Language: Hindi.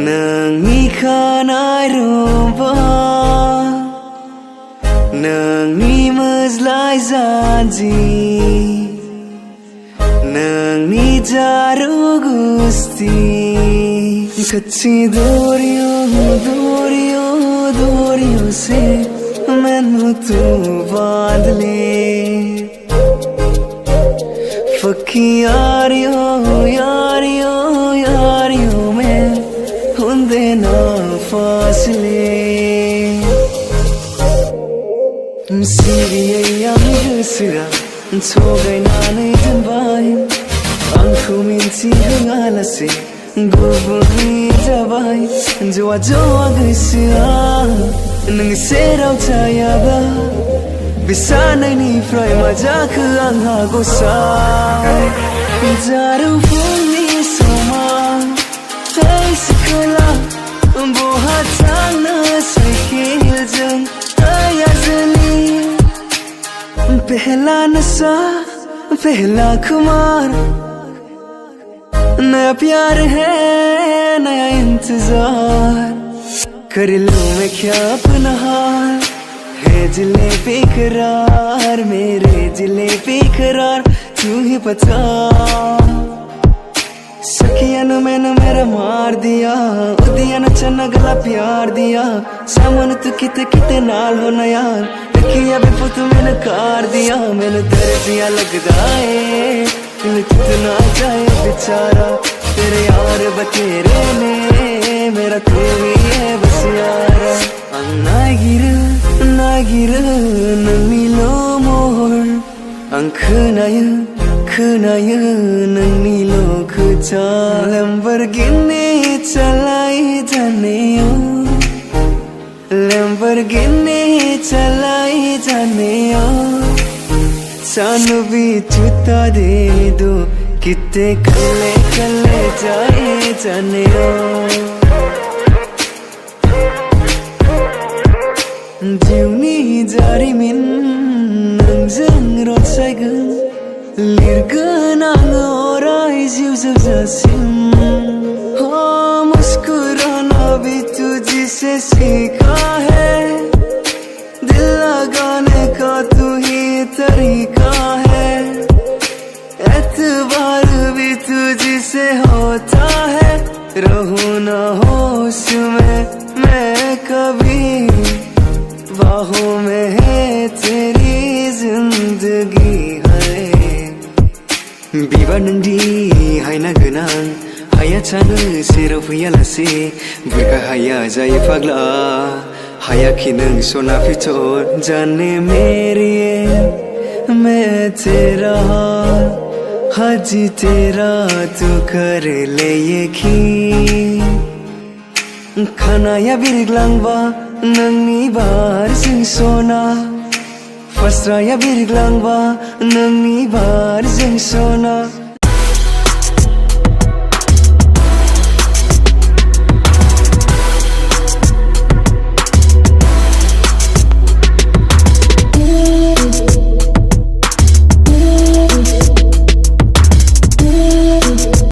नोंनि खानाय रुबा नोंनि मोज्लाय जानजि नोंनि जारु गुस्ति कच्ची दोरियों से मैनू तू बांध ले पक्की यारियों में हुंदे ना फासले सिरिया मिगोसोआ थगायनानै दोनबाय आंखौ मिन्थिहोआलासे गुबुननि जाबाय जवा गोसोआ नों सेराव थायाब्ला बे सानायनिफ्राय मा जाखो आंहा गसा जारौ फुंनि समाव दै सिखोला बहा थांनो साइकेलजों आजोलि पहला नशा पहला खुमार नया प्यार है नया इंतजार कर लूं मैं क्या अपना हाल है जिले बेकरार मेरे जिले बेकरार तू ही बता सखिया ने मैंने मेरा मार दिया उदिया ने चन्ना गला प्यार दिया सामने तू किते नाल होना यार देखिया भी पुत मैंने कार दिया मैंने दर्जिया लगदा है दिल कितना जाए बेचारा तेरे यार बतेरे ने मेरा तू ही है बस यारा नागिर नोंनि महर आं खोनायो नोंनि खोथा लेम्बरगिनी चलाई जाने सानू भी छुता दे दो किते कले जाए जाने जिउनि जारिमिन नोंजों रनसायगोन लिरगोन आङो अराय जिउ जोबजासिम मुस्कुराना भी तुझसे सीखा है दिल लगाने का तू ही तरीका है एतबार भी तुझसे होता है रहूं ना होश में मैं कभी बाहों में है तेरी जिंदगी है बिबानंदि हायना गोनां हाया थानो सेराव फैयालासे बुरखा हाया जायो फाग्ला हायाखि नों सना फिथर जाने मेरी मैं तेरा हाजी तेरा तू कर ले यकीन खानाया बिरग्लांबा नोंनि बारजों सना फास्राया बिरग्लांबा नोंनि बारजों सना